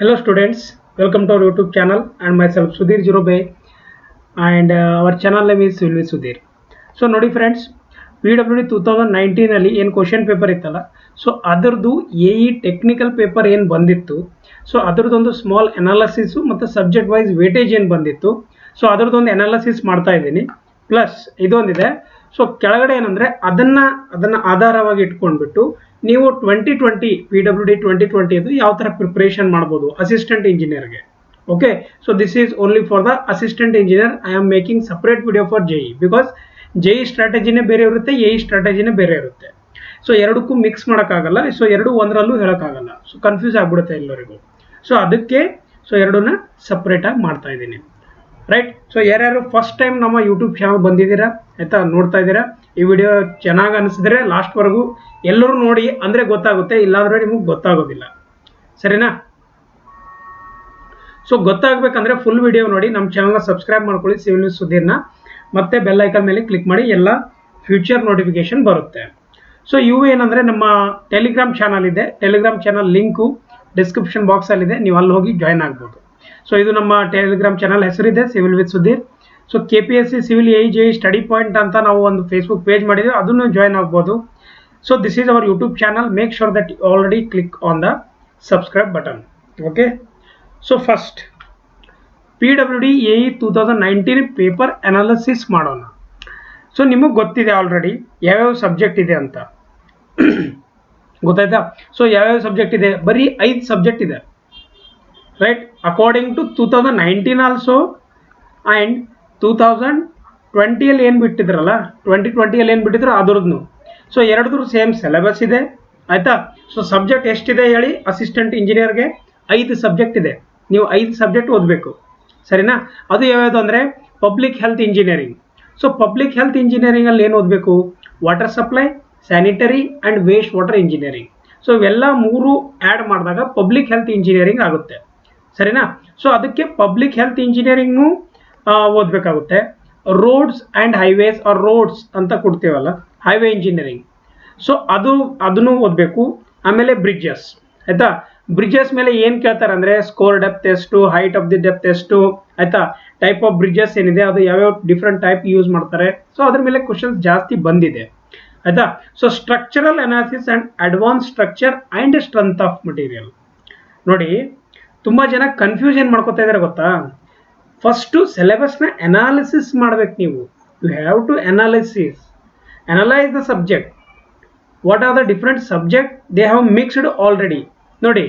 Hello students, welcome to our YouTube channel and myself Sudhir Jirobay and our channel name is Silvi Sudhir. So ನೋಡಿ friends, PWD 2019 ಅಲ್ಲಿ ಏನು question paper ಇತ್ತಲ್ಲ, so ಅದರದ್ದು AE technical paper ಏನು ಬಂದಿತ್ತು, so ಅದರದೊಂದು small analysis ಮತ್ತು subject wise weightage ಏನು ಬಂದಿತ್ತು, ಸೊ ಅದರದೊಂದು ಅನಾಲಿಸಿಸ್ ಮಾಡ್ತಾ ಇದ್ದೀನಿ. ಪ್ಲಸ್ ಇದೊಂದಿದೆ, ಸೊ ಕೆಳಗಡೆ ಏನಂದರೆ ಅದನ್ನು ಆಧಾರವಾಗಿ ಇಟ್ಕೊಂಡ್ಬಿಟ್ಟು ನೀವು 2020 PWD 2020 ಅದು ಯಾವ ಥರ ಪ್ರಿಪ್ರೇಷನ್ ಮಾಡ್ಬೋದು ಅಸಿಸ್ಟೆಂಟ್ ಇಂಜಿನಿಯರ್ಗೆ. Okay, so this is only for the assistant engineer. I am making separate video for JE because JE ಸ್ಟ್ರಾಟಜಿನೇ ಬೇರೆ ಇರುತ್ತೆ, AE ಸ್ಟ್ರಾಟಜಿನೇ ಬೇರೆ ಇರುತ್ತೆ. ಸೊ ಎರಡಕ್ಕೂ ಮಿಕ್ಸ್ ಮಾಡೋಕ್ಕಾಗಲ್ಲ, ಸೊ ಎರಡು ಒಂದರಲ್ಲೂ ಹೇಳೋಕ್ಕಾಗಲ್ಲ, ಸೊ ಕನ್ಫ್ಯೂಸ್ ಆಗಿಬಿಡುತ್ತೆ ಎಲ್ಲರಿಗೂ. ಸೊ ಅದಕ್ಕೆ ಎರಡನ್ನ ಸಪ್ರೇಟಾಗಿ ಮಾಡ್ತಾ ಇದ್ದೀನಿ, ರೈಟ್. ಸೊ ಯಾರ್ಯಾರು ಫಸ್ಟ್ ಟೈಮ್ ನಮ್ಮ ಯೂಟ್ಯೂಬ್ ಚಾನಲ್ ಬಂದಿದ್ದೀರಾ ಆಯಿತಾ, ನೋಡ್ತಾ ಇದ್ದೀರಾ, ಈ ವಿಡಿಯೋ ಚೆನ್ನಾಗಿ ಅನಿಸಿದ್ರೆ ಲಾಸ್ಟ್ವರೆಗೂ ಎಲ್ಲರೂ ನೋಡಿ, ಅಂದರೆ ಗೊತ್ತಾಗುತ್ತೆ, ಇಲ್ಲಾಂದರೆ ನಿಮಗೆ ಗೊತ್ತಾಗೋದಿಲ್ಲ, ಸರಿನಾ? ಸೊ ಗೊತ್ತಾಗಬೇಕಂದ್ರೆ ಫುಲ್ ವಿಡಿಯೋ ನೋಡಿ, ನಮ್ಮ ಚಾನಲ್ನ ಸಬ್ಸ್ಕ್ರೈಬ್ ಮಾಡ್ಕೊಳ್ಳಿ ಸಿವಿಲ್ ನ್ಯೂಸ್ ಸುದ್ದಿನ, ಮತ್ತೆ ಬೆಲ್ ಐಕಾನ್ ಮೇಲೆ ಕ್ಲಿಕ್ ಮಾಡಿ, ಎಲ್ಲ ಫ್ಯೂಚರ್ ನೋಟಿಫಿಕೇಶನ್ ಬರುತ್ತೆ. ಸೊ ಇವು ಏನಂದರೆ ನಮ್ಮ ಟೆಲಿಗ್ರಾಮ್ ಚಾನಲ್ ಇದೆ, ಟೆಲಿಗ್ರಾಮ್ ಚಾನಲ್ ಲಿಂಕು ಡಿಸ್ಕ್ರಿಪ್ಷನ್ ಬಾಕ್ಸಲ್ಲಿದೆ, ನೀವು ಅಲ್ಲಿ ಹೋಗಿ ಜಾಯ್ನ್ ಆಗ್ಬೋದು. ಸೊ ಇದು ನಮ್ಮ ಟೆಲಿಗ್ರಾಮ್ ಚಾನಲ್ ಹೆಸರಿದೆ civil with Sudhir. So KPSC civil AE JE study point ಅಂತ ನಾವು ಒಂದು ಫೇಸ್ಬುಕ್ ಪೇಜ್ ಮಾಡಿದ್ದೀವಿ, ಅದನ್ನು ಜಾಯ್ನ್ ಆಗ್ಬೋದು. So this is our YouTube channel, make sure that you already click on the subscribe button. Okay, so first PWD AE 2019 paper analysis ಮಾಡೋಣ. So ನಿಮಗೆ ಗೊತ್ತಿದೆ already ಯಾವ್ಯಾವ ಸಬ್ಜೆಕ್ಟ್ ಇದೆ ಅಂತ ಗೊತ್ತಾಯ್ತಾ? ಸೊ ಯಾವ್ಯಾವ ಸಬ್ಜೆಕ್ಟ್ ಇದೆ, ಬರೀ 5 ಸಬ್ಜೆಕ್ಟ್ ಇದೆ, right, according to 2019 also and 2020 ಏನು ಬಿಟ್ಟಿದ್ರಲ್ಲ, 2020 ಏನು ಬಿಟ್ಟಿದ್ರು ಅದರದ್ದು. ಸೊ ಎರಡೂ ಸೇಮ್ ಸಿಲೆಬಸ್ ಇದೆ, ಆಯಿತಾ. ಸೊ ಸಬ್ಜೆಕ್ಟ್ ಎಷ್ಟಿದೆ ಹೇಳಿ, ಅಸಿಸ್ಟೆಂಟ್ ಇಂಜಿನಿಯರ್ಗೆ 5 ಸಬ್ಜೆಕ್ಟ್ ಇದೆ, ನೀವು 5 ಸಬ್ಜೆಕ್ಟ್ ಓದಬೇಕು, ಸರಿನಾ? ಅದು ಯಾವ್ಯಾವುದು ಅಂದರೆ public health engineering. So public health ಇಂಜಿನಿಯರಿಂಗಲ್ಲಿ ಏನು ಓದಬೇಕು, water supply, sanitary and waste water engineering. So ಇವೆಲ್ಲ 3 ಆ್ಯಡ್ ಮಾಡಿದಾಗ ಪಬ್ಲಿಕ್ ಹೆಲ್ತ್ ಇಂಜಿನಿಯರಿಂಗ್ ಆಗುತ್ತೆ, ಸರಿನಾ? ಸೊ ಅದಕ್ಕೆ ಪಬ್ಲಿಕ್ ಹೆಲ್ತ್ ಇಂಜಿನಿಯರಿಂಗ್ನು ಓದಬೇಕಾಗುತ್ತೆ. Roads and highways or roads ಅಂತ ಕೊಡ್ತೀವಲ್ಲ, ಹೈವೇ ಇಂಜಿನಿಯರಿಂಗ್, ಸೊ ಅದನ್ನು ಓದಬೇಕು. ಆಮೇಲೆ ಬ್ರಿಡ್ಜಸ್, ಆಯಿತಾ. ಬ್ರಿಡ್ಜಸ್ ಮೇಲೆ ಏನು ಕೇಳ್ತಾರೆ ಅಂದರೆ ಸ್ಕೋರ್ ಡೆಪ್ತ್ ಎಷ್ಟು, ಹೈಟ್ ಆಫ್ ದಿ ಡೆಪ್ತ್ ಎಷ್ಟು, ಆಯಿತಾ, ಟೈಪ್ ಆಫ್ ಬ್ರಿಡ್ಜಸ್ ಏನಿದೆ ಅದು ಯಾವ್ಯಾವ ಡಿಫ್ರೆಂಟ್ ಟೈಪ್ ಯೂಸ್ ಮಾಡ್ತಾರೆ, ಸೊ ಅದ್ರ ಮೇಲೆ ಕ್ವಶನ್ಸ್ ಜಾಸ್ತಿ ಬಂದಿದೆ, ಆಯಿತಾ. So structural analysis and advance structure and strength of material. ನೋಡಿ, ತುಂಬ ಜನ ಕನ್ಫ್ಯೂಷನ್ ಮಾಡ್ಕೋತಾ ಇದ್ದಾರೆ ಗೊತ್ತಾ. ಫಸ್ಟು ಸಿಲೆಬಸ್ನ ಅನಾಲಿಸಿಸ್ ಮಾಡ್ಬೇಕು ನೀವು. You have to analyse the subject. What are the different subject they have mixed already. ನೋಡಿ,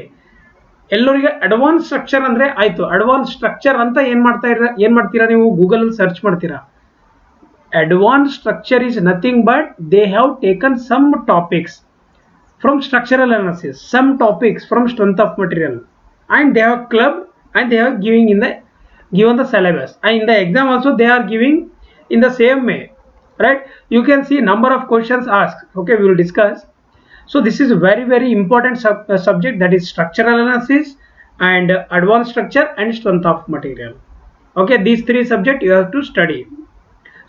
ಎಲ್ಲರಿಗೆ ಅಡ್ವಾನ್ಸ್ ಸ್ಟ್ರಕ್ಚರ್ ಅಂದರೆ ಆಯಿತು, ಅಡ್ವಾನ್ಸ್ ಸ್ಟ್ರಕ್ಚರ್ ಅಂತ ಏನು ಮಾಡ್ತೀರಾ ನೀವು, ಗೂಗಲಲ್ಲಿ ಸರ್ಚ್ ಮಾಡ್ತೀರಾ. Advance structure is nothing but they have taken some topics from structural analysis, some topics from strength of material, and they have clubbed and they are given the syllabus, and in the exam also they are giving in the same way, right? You can see number of questions asked. Okay, we will discuss. So this is very very important subject, that is structural analysis and advanced structure and strength of material. Okay, these 3 subjects you have to study.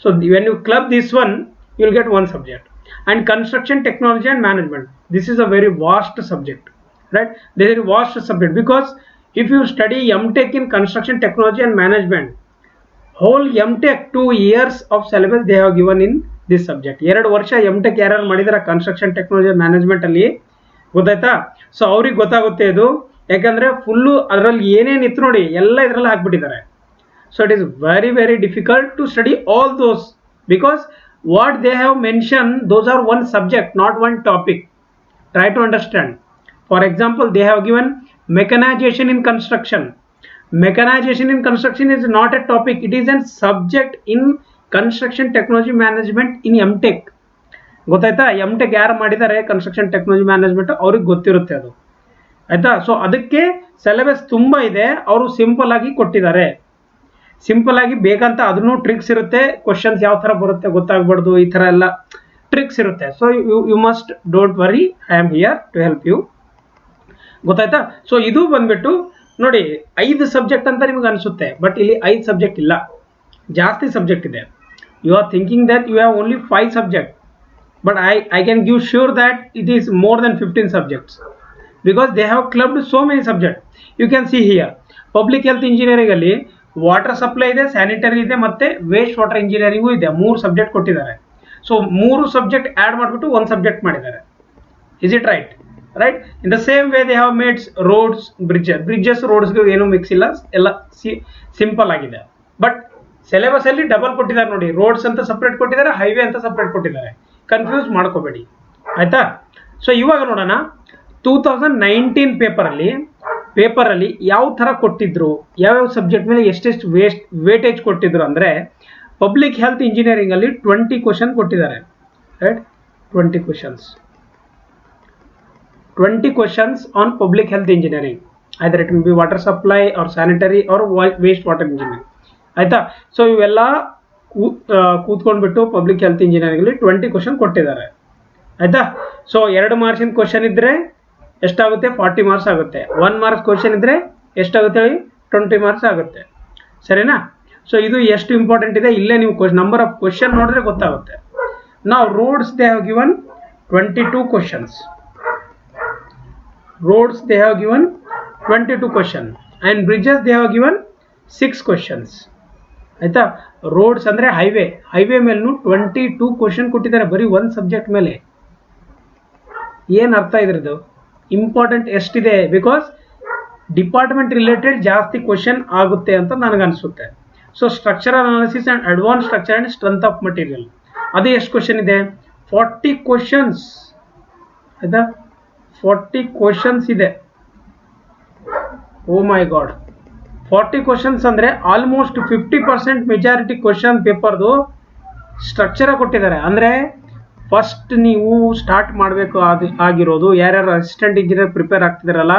So when you club this one, you will get one subject. And construction technology and management, this is a very vast subject, right? This is a vast subject because if you study MTech in construction technology and management, whole MTech 2 years of syllabus they have given in this subject. 2 ವರ್ಷ MTech ಯಾರು ಮಾಡಿದಾರೆ construction technology management ಅಲ್ಲಿ, ಗೊತ್ತಾಯ್ತಾ? So ಅವ್ರಿಗೆ ಗೊತ್ತಾಗುತ್ತೆ ಇದು, ಯಾಕಂದ್ರೆ full ಅದರಲ್ಲಿ ಏನೇನು ಇತ್ತು ನೋಡಿ ಎಲ್ಲ ಇದರಲ್ಲಿ ಹಾಕ್ಬಿಟ್ಟಿದ್ದಾರೆ. So it is very very difficult to study all those because what they have mentioned, those are one subject, not one topic. Try to understand. For example, they have given mechanization in construction. Mechanization in construction is not a topic, it is a subject in construction technology management in MTech. ಗೊತ್ತಾಯ್ತಾ? MTech ಯಾರು ಮಾಡಿದ್ದಾರೆ construction technology management ಅವ್ರಿಗೆ ಗೊತ್ತಿರುತ್ತೆ ಅದು, ಆಯಿತಾ. So ಅದಕ್ಕೆ syllabus ತುಂಬ ಇದೆ, ಅವರು ಸಿಂಪಲ್ ಆಗಿ ಕೊಟ್ಟಿದ್ದಾರೆ. ಸಿಂಪಲ್ ಆಗಿ ಬೇಕಂತ ಅದನ್ನು ಟ್ರಿಕ್ಸ್ ಇರುತ್ತೆ, ಕ್ವಶನ್ಸ್ ಯಾವ ಥರ ಬರುತ್ತೆ ಗೊತ್ತಾಗ್ಬಾರ್ದು, ಈ ಥರ ಎಲ್ಲ ಟ್ರಿಕ್ಸ್ ಇರುತ್ತೆ. So you must don't worry, I am here to help you, ಗೊತ್ತಾಯ್ತಾ. ಸೊ ಇದು ಬಂದ್ಬಿಟ್ಟು ನೋಡಿ 5 ಸಬ್ಜೆಕ್ಟ್ ಅಂತ ನಿಮ್ಗೆ ಅನಿಸುತ್ತೆ, ಬಟ್ ಇಲ್ಲಿ 5 ಸಬ್ಜೆಕ್ಟ್ ಇಲ್ಲ, ಜಾಸ್ತಿ ಸಬ್ಜೆಕ್ಟ್ ಇದೆ. You are thinking that you have only 5 subject, but I can give sure that it is more than 15 subjects. Because they have clubbed so many subject. You can see here public health engineering ಅಲ್ಲಿ water supply ಇದೆ, sanitary ಇದೆ, ಮತ್ತೆ waste water engineering ಇದೆ. 3 subject ಕೊಟ್ಟಿದ್ದಾರೆ. So 3 subject add ಮಾಡಿಬಿಟ್ಟು 1 subject ಮಾಡಿದ್ದಾರೆ. Is it right? Right. In the same way they have mades roads, bridges ರೋಡ್ಸ್ಗೆ ಏನು ಮಿಕ್ಸ್ ಇಲ್ಲ, ಎಲ್ಲ ಸಿಂಪಲ್ ಆಗಿದೆ. ಬಟ್ ಸಿಲೆಬಸ್ ಅಲ್ಲಿ ಡಬಲ್ ಕೊಟ್ಟಿದ್ದಾರೆ ನೋಡಿ, ರೋಡ್ಸ್ ಅಂತ ಸಪ್ರೇಟ್ ಕೊಟ್ಟಿದ್ದಾರೆ, ಹೈವೇ ಅಂತ ಸಪ್ರೇಟ್ ಕೊಟ್ಟಿದ್ದಾರೆ. ಕನ್ಫ್ಯೂಸ್ ಮಾಡ್ಕೋಬೇಡಿ, ಆಯ್ತಾ? ಸೊ ಇವಾಗ ನೋಡೋಣ 2019 ಪೇಪರಲ್ಲಿ ಯಾವ ಥರ ಕೊಟ್ಟಿದ್ರು, ಯಾವ್ಯಾವ ಸಬ್ಜೆಕ್ಟ್ ಮೇಲೆ ಎಷ್ಟೆಷ್ಟು ವೇಟೇಜ್ ಕೊಟ್ಟಿದ್ರು ಅಂದರೆ, ಪಬ್ಲಿಕ್ ಹೆಲ್ತ್ ಇಂಜಿನಿಯರಿಂಗ್ ಅಲ್ಲಿ 20 ಕ್ವಶನ್ ಕೊಟ್ಟಿದ್ದಾರೆ. Right, 20 questions on public health engineering. Either it will be water supply or sanitary or waste water engineering, ಆಯ್ತಾ? ಸೊ ಇವೆಲ್ಲ ಕೂತ್ಕೊಂಡ್ಬಿಟ್ಟು ಪಬ್ಲಿಕ್ ಹೆಲ್ತ್ ಇಂಜಿನಿಯರಿಂಗ್ ಅಲ್ಲಿ 20 ಕ್ವಶನ್ ಕೊಟ್ಟಿದ್ದಾರೆ, ಆಯ್ತಾ? ಸೊ 2 ಮಾರ್ಕ್ಸಿನ ಕ್ವಶನ್ ಇದ್ರೆ ಎಷ್ಟಾಗುತ್ತೆ? 40 ಮಾರ್ಕ್ಸ್ ಆಗುತ್ತೆ. 1 ಮಾರ್ಕ್ಸ್ ಕ್ವಶನ್ ಇದ್ರೆ ಎಷ್ಟಾಗುತ್ತೆ ಹೇಳಿ? 20 ಮಾರ್ಕ್ಸ್ ಆಗುತ್ತೆ. ಸರಿನಾ? ಸೊ ಇದು ಎಷ್ಟು ಇಂಪಾರ್ಟೆಂಟ್ ಇದೆ, ಇಲ್ಲೇ ನೀವು ನಂಬರ್ ಆಫ್ ಕ್ವಶನ್ ನೋಡಿದ್ರೆ ಗೊತ್ತಾಗುತ್ತೆ. ನಾವು roads they have given 22 questions. Roads they have given 22 question and bridges they have given 6 questions. ಆಯ್ತಾ? ರೋಡ್ಸ್ ಅಂದ್ರೆ ಹೈವೇ ಮೇಲೂ 22 ಕ್ವಶನ್ ಕೊಟ್ಟಿದ್ದಾರೆ ಬರೀ ಒಂದು ಸಬ್ಜೆಕ್ಟ್ ಮೇಲೆ. ಏನು ಅರ್ಥ ಇದ್ರದ್ದು? ಇಂಪಾರ್ಟೆಂಟ್ ಎಷ್ಟಿದೆ? ಬಿಕಾಸ್ ಡಿಪಾರ್ಟ್ಮೆಂಟ್ ರಿಲೇಟೆಡ್ ಜಾಸ್ತಿ ಕ್ವಶನ್ ಆಗುತ್ತೆ ಅಂತ ನನಗನ್ಸುತ್ತೆ. So structural analysis and advance structure and strength of material, ಅದು ಎಷ್ಟು ಕ್ವಶನ್ ಇದೆ? 40 ಕ್ವಶನ್ಸ್, ಆಯ್ತಾ? 40 ಕ್ವಶನ್ಸ್ ಇದೆ. ಓ ಮೈ ಗಾಡ್, 40 ಕ್ವಶನ್ಸ್ ಅಂದರೆ ಆಲ್ಮೋಸ್ಟ್ 50% ಮೆಜಾರಿಟಿ ಕ್ವಶನ್ ಪೇಪರ್ದು ಸ್ಟ್ರಕ್ಚರ ಕೊಟ್ಟಿದ್ದಾರೆ. ಅಂದರೆ ಫಸ್ಟ್ ನೀವು ಸ್ಟಾರ್ಟ್ ಮಾಡಬೇಕು ಆಗಿರೋದು ಯಾರ್ಯಾರು ಅಸಿಸ್ಟೆಂಟ್ ಇಂಜಿನಿಯರ್ ಪ್ರಿಪೇರ್ ಆಗ್ತಿದಾರಲ್ಲ,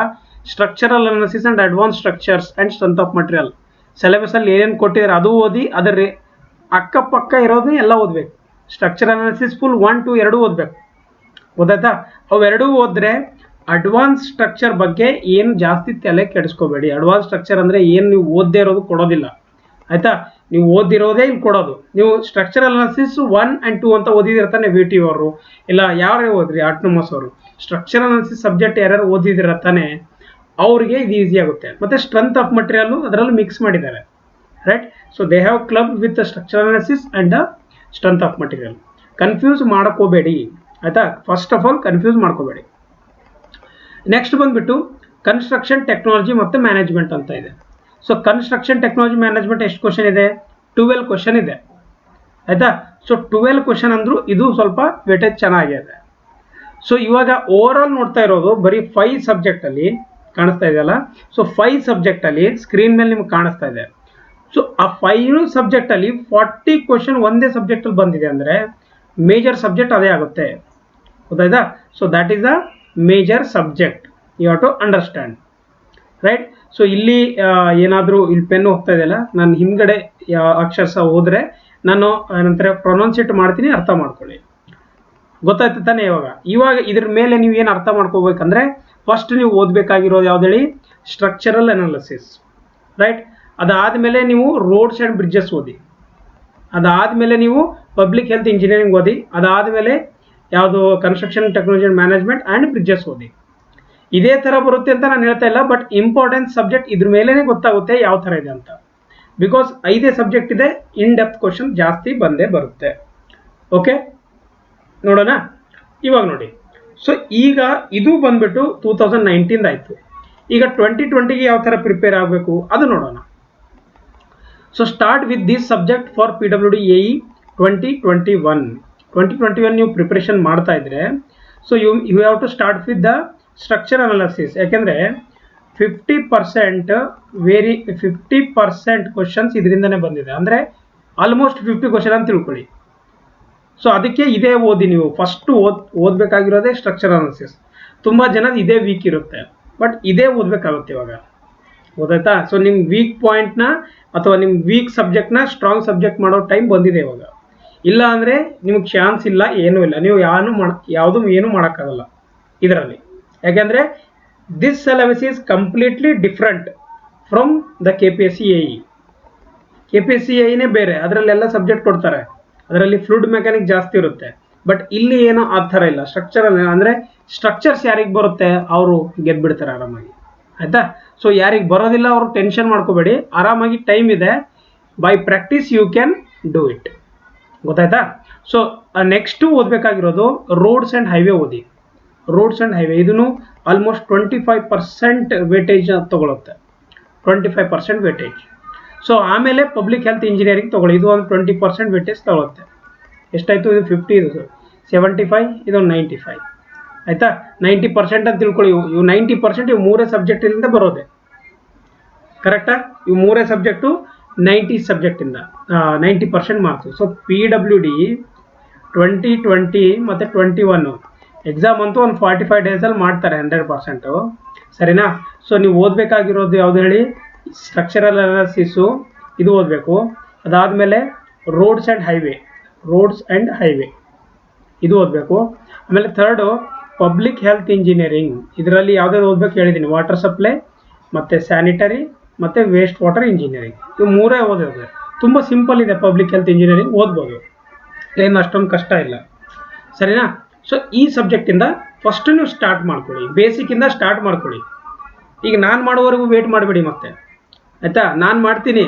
structural analysis and advance structures and strength of material ಸಿಲೆಬಸಲ್ಲಿ ಏನೇನು ಕೊಟ್ಟಿದ್ದಾರೆ ಅದು ಓದಿ, ಅದರ ಅಕ್ಕಪಕ್ಕ ಇರೋದು ಎಲ್ಲ ಓದಬೇಕು. ಸ್ಟ್ರಕ್ಚರಲ್ ಅನಾಲಿಸಿಸ್ ಫುಲ್ 1, 2 2 ಓದಬೇಕು, ಗೊತ್ತಾಯ್ತಾ? ಅವೆರಡೂ ಓದಿದ್ರೆ ಅಡ್ವಾನ್ಸ್ ಸ್ಟ್ರಕ್ಚರ್ ಬಗ್ಗೆ ಏನು ಜಾಸ್ತಿ ತಲೆ ಕೆಡಿಸ್ಕೋಬೇಡಿ. ಅಡ್ವಾನ್ಸ್ ಸ್ಟ್ರಕ್ಚರ್ ಅಂದರೆ ಏನು ನೀವು ಓದದೇ ಇರೋದು ಕೊಡೋದಿಲ್ಲ, ಆಯಿತಾ? ನೀವು ಓದಿರೋದೇ ಇಲ್ಲಿ ಕೊಡೋದು. ನೀವು ಸ್ಟ್ರಕ್ಚರಲ್ ಅನಾಲಿಸಿಸ್ 1 and 2 ಅಂತ ಓದಿದಿರ್ತಾನೆ VT ಅವರು, ಇಲ್ಲ ಯಾರೇ ಓದ್ರಿ ಆಟೋನಮಸ್ ಅವರು, ಸ್ಟ್ರಕ್ಚರಲ್ ಅನಾಲಿಸಿಸ್ ಸಬ್ಜೆಕ್ಟ್ ಯಾರ್ಯಾರು ಓದಿದಿರ್ತಾನೆ ಅವ್ರಿಗೆ ಇದು ಈಸಿ ಆಗುತ್ತೆ. ಮತ್ತು ಸ್ಟ್ರೆಂತ್ ಆಫ್ ಮಟೀರಿಯಲ್ ಅದರಲ್ಲಿ ಮಿಕ್ಸ್ ಮಾಡಿದ್ದಾರೆ, right? So they have club with structural analysis and the strength of material. Confuse ಮಾಡ್ಕೋಬೇಡಿ, ಆಯಿತಾ? ಫಸ್ಟ್ ಆಫ್ ಆಲ್ ಕನ್ಫ್ಯೂಸ್ ಮಾಡ್ಕೋಬೇಡಿ. ನೆಕ್ಸ್ಟ್ ಬಂದುಬಿಟ್ಟು ಕನ್ಸ್ಟ್ರಕ್ಷನ್ ಟೆಕ್ನಾಲಜಿ ಮತ್ತು ಮ್ಯಾನೇಜ್ಮೆಂಟ್ ಅಂತ ಇದೆ. ಸೊ ಕನ್ಸ್ಟ್ರಕ್ಷನ್ ಟೆಕ್ನಾಲಜಿ ಮ್ಯಾನೇಜ್ಮೆಂಟ್ ಎಷ್ಟು ಕ್ವಶನ್ ಇದೆ? 12 ಕ್ವಶನ್ ಇದೆ, ಆಯಿತಾ? ಸೊ 12 ಕ್ವಶನ್ ಅಂದರೂ ಇದು ಸ್ವಲ್ಪ ವೇಟೇಜ್ ಚೆನ್ನಾಗಿದೆ. ಸೊ ಇವಾಗ ಓವರ್ ಆಲ್ ನೋಡ್ತಾ ಇರೋದು ಬರೀ 5 ಸಬ್ಜೆಕ್ಟಲ್ಲಿ ಕಾಣಿಸ್ತಾ ಇದೆಯಲ್ಲ. ಸೊ 5 ಸಬ್ಜೆಕ್ಟಲ್ಲಿ ಸ್ಕ್ರೀನ್ ಮೇಲೆ ನಿಮ್ಗೆ ಕಾಣಿಸ್ತಾ ಇದೆ. ಸೊ ಆ 5 ಸಬ್ಜೆಕ್ಟಲ್ಲಿ 40 ಕ್ವಶನ್ ಒಂದೇ ಸಬ್ಜೆಕ್ಟಲ್ಲಿ ಬಂದಿದೆ ಅಂದರೆ ಮೇಜರ್ ಸಬ್ಜೆಕ್ಟ್ ಅದೇ ಆಗುತ್ತೆ, ಗೊತ್ತಾಯ್ತಾ? So that is the major subject, you have to understand, right? So ಇಲ್ಲಿ ಏನಾದರೂ ಇಲ್ಲಿ ಪೆನ್ ಹೋಗ್ತಾ ಇದೆಯಲ್ಲ, ನಾನು ಹಿಂದ್ಗಡೆ ಅಕ್ಷರ ಸಹ ಹೋದರೆ ನಾನು ನಂತರ ಪ್ರೊನೌನ್ಸಿಯೇಟ್ ಮಾಡ್ತೀನಿ, ಅರ್ಥ ಮಾಡ್ಕೊಳ್ಳಿ, ಗೊತ್ತಾಯ್ತು ತಾನೇ? ಇವಾಗ ಇದ್ರ ಮೇಲೆ ನೀವು ಏನು ಅರ್ಥ ಮಾಡ್ಕೋಬೇಕಂದ್ರೆ ಫಸ್ಟ್ ನೀವು ಓದಬೇಕಾಗಿರೋದು ಯಾವ್ದು ಹೇಳಿ? Structural analysis, right? ಅದಾದಮೇಲೆ ನೀವು ರೋಡ್ಸ್ ಆ್ಯಂಡ್ ಬ್ರಿಡ್ಜಸ್ ಓದಿ, ಅದಾದಮೇಲೆ ನೀವು ಪಬ್ಲಿಕ್ ಹೆಲ್ತ್ ಇಂಜಿನಿಯರಿಂಗ್ ಓದಿ, ಅದಾದಮೇಲೆ ಯಾವುದು construction technology and management and bridges ಓದಿ. ಇದೇ ಥರ ಬರುತ್ತೆ ಅಂತ ನಾನು ಹೇಳ್ತಾ ಇಲ್ಲ, ಬಟ್ ಇಂಪಾರ್ಟೆಂಟ್ ಸಬ್ಜೆಕ್ಟ್ ಇದ್ರ ಮೇಲೇ ಗೊತ್ತಾಗುತ್ತೆ ಯಾವ ಥರ ಇದೆ ಅಂತ. ಬಿಕಾಸ್ 5 ಸಬ್ಜೆಕ್ಟ್ ಇದೆ, ಇನ್ ಡೆಪ್ತ್ ಕ್ವಶನ್ ಜಾಸ್ತಿ ಬಂದೇ ಬರುತ್ತೆ. ಓಕೆ, ನೋಡೋಣ ಇವಾಗ ನೋಡಿ. ಸೊ ಈಗ ಇದು ಬಂದ್ಬಿಟ್ಟು 2019 ಆಯಿತು. ಈಗ 2020ಗೆ ಯಾವ ಥರ ಪ್ರಿಪೇರ್ ಆಗಬೇಕು ಅದು ನೋಡೋಣ. So start with this subject for PWD AE 2021 ನೀವು ಪ್ರಿಪ್ರೇಷನ್ ಮಾಡ್ತಾ ಇದ್ರೆ, so you have to start with the structure analysis. ಯಾಕೆಂದರೆ 50% ಕ್ವಶನ್ಸ್ ಇದರಿಂದನೇ ಬಂದಿದೆ, ಅಂದರೆ ಆಲ್ಮೋಸ್ಟ್ 50 ಕ್ವಶನ್ ಅಂತ ತಿಳ್ಕೊಳ್ಳಿ. ಸೊ ಅದಕ್ಕೆ ಇದೇ ಓದಿ, ನೀವು ಫಸ್ಟು ಓದಬೇಕಾಗಿರೋದೇ ಸ್ಟ್ರಕ್ಚರ್ ಅನಾಲಿಸಿಸ್. ತುಂಬ ಜನದ ಇದೇ ವೀಕ್ ಇರುತ್ತೆ, ಬಟ್ ಇದೇ ಓದಬೇಕಾಗುತ್ತೆ ಇವಾಗ, ಗೊತ್ತಾಯ್ತಾ? ಸೊ ನಿಮ್ಮ ವೀಕ್ ಪಾಯಿಂಟ್ನ ಅಥವಾ ನಿಮ್ಮ ವೀಕ್ ಸಬ್ಜೆಕ್ಟ್ನ ಸ್ಟ್ರಾಂಗ್ ಸಬ್ಜೆಕ್ಟ್ ಮಾಡೋ ಟೈಮ್ ಬಂದಿದೆ ಇವಾಗ. ಇಲ್ಲ ಅಂದರೆ ನಿಮಗೆ ಚಾನ್ಸ್ ಇಲ್ಲ, ಏನೂ ಇಲ್ಲ, ನೀವು ಏನೂ ಮಾಡೋಕ್ಕಾಗಲ್ಲ ಇದರಲ್ಲಿ. ಯಾಕೆಂದರೆ this syllabus is completely different from the KPSC AE. KPSC AEನೇ ಬೇರೆ, ಅದರಲ್ಲೆಲ್ಲ ಸಬ್ಜೆಕ್ಟ್ ಕೊಡ್ತಾರೆ, ಅದರಲ್ಲಿ ಫ್ಲೂಯಿಡ್ ಮೆಕ್ಯಾನಿಕ್ ಜಾಸ್ತಿ ಇರುತ್ತೆ, ಬಟ್ ಇಲ್ಲಿ ಏನೋ ಆ ಥರ ಇಲ್ಲ. ಸ್ಟ್ರಕ್ಚರಲ್ ಅಂದರೆ ಸ್ಟ್ರಕ್ಚರ್ಸ್ ಯಾರಿಗೆ ಬರುತ್ತೆ ಅವರು ಗೆದ್ಬಿಡ್ತಾರೆ ಆರಾಮಾಗಿ, ಆಯಿತಾ. ಸೊ ಯಾರಿಗೆ ಬರೋದಿಲ್ಲ ಅವರು ಟೆನ್ಷನ್ ಮಾಡ್ಕೋಬೇಡಿ, ಆರಾಮಾಗಿ ಟೈಮ್ ಇದೆ. By practice you can do it, ಗೊತ್ತಾಯ್ತಾ. ಸೊ ನೆಕ್ಸ್ಟು ಓದಬೇಕಾಗಿರೋದು ರೋಡ್ಸ್ ಆ್ಯಂಡ್ ಹೈವೇ ಓದಿ. ರೋಡ್ಸ್ ಆ್ಯಂಡ್ ಹೈವೇ ಇದನ್ನು ಆಲ್ಮೋಸ್ಟ್ 25% ವೇಟೇಜ್ ತಗೊಳುತ್ತೆ, 25% ವೇಟೇಜ್. ಸೊ ಆಮೇಲೆ ಪಬ್ಲಿಕ್ ಹೆಲ್ತ್ ಇಂಜಿನಿಯರಿಂಗ್ ತೊಗೊಳ್ಳಿ, ಇದು ಒಂದು 20% ವೇಟೇಜ್ ತಗೊಳುತ್ತೆ. ಎಷ್ಟಾಯಿತು, ಇದು 50, ಇದು 75, ಇದು 95, ಆಯಿತಾ. 90% ಅಂತ ತಿಳ್ಕೊಳ್ಳಿ. ಇವು 90% ಇವು ಮೂರೇ ಸಬ್ಜೆಕ್ಟಿಂದ ಬರೋದೆ, ಕರೆಕ್ಟಾ. ಇವು ಮೂರೇ ಸಬ್ಜೆಕ್ಟು 90 ಸಬ್ಜೆಕ್ಟಿಂದ 90% ಮಾರ್ಕ್ಸು. ಸೊ PWD 2020 ಮತ್ತು 21 ಎಕ್ಸಾಮ್ ಅಂತೂ ಒಂದು 45 ಡೇಸಲ್ಲಿ ಮಾಡ್ತಾರೆ 100%, ಸರಿನಾ. ಸೊ ನೀವು ಓದಬೇಕಾಗಿರೋದು ಯಾವುದು ಹೇಳಿ, ಸ್ಟ್ರಕ್ಚರಲ್ ಅನಾಲಿಸಿಸು ಇದು ಓದಬೇಕು. ಅದಾದಮೇಲೆ ರೋಡ್ಸ್ ಆ್ಯಂಡ್ ಹೈವೇ ಇದು ಓದಬೇಕು. ಆಮೇಲೆ ಥರ್ಡು ಪಬ್ಲಿಕ್ ಹೆಲ್ತ್ ಇಂಜಿನಿಯರಿಂಗ್, ಇದರಲ್ಲಿ ಯಾವುದಾದ್ರು ಓದಬೇಕು ಹೇಳಿದ್ದೀನಿ, ವಾಟರ್ ಸಪ್ಲೈ ಮತ್ತು ಸ್ಯಾನಿಟರಿ ಮತ್ತು ವೇಸ್ಟ್ ವಾಟರ್ ಇಂಜಿನಿಯರಿಂಗ್, ಇವು ಮೂರೇ ಓದೋದು. ತುಂಬ ಸಿಂಪಲ್ ಇದೆ ಪಬ್ಲಿಕ್ ಹೆಲ್ತ್ ಇಂಜಿನಿಯರಿಂಗ್, ಓದ್ಬೋದು, ಏನು ಅಷ್ಟೊಂದು ಕಷ್ಟ ಇಲ್ಲ, ಸರಿನಾ. ಸೊ ಈ ಸಬ್ಜೆಕ್ಟಿಂದ ಫಸ್ಟ್ ನೀವು ಸ್ಟಾರ್ಟ್ ಮಾಡ್ಕೊಳ್ಳಿ, ಬೇಸಿಕ್ಕಿಂದ ಸ್ಟಾರ್ಟ್ ಮಾಡ್ಕೊಳ್ಳಿ. ಈಗ ನಾನು ಮಾಡೋವರೆಗೂ ವೇಟ್ ಮಾಡಬೇಡಿ ಮತ್ತೆ, ಆಯಿತಾ. ನಾನು ಮಾಡ್ತೀನಿ,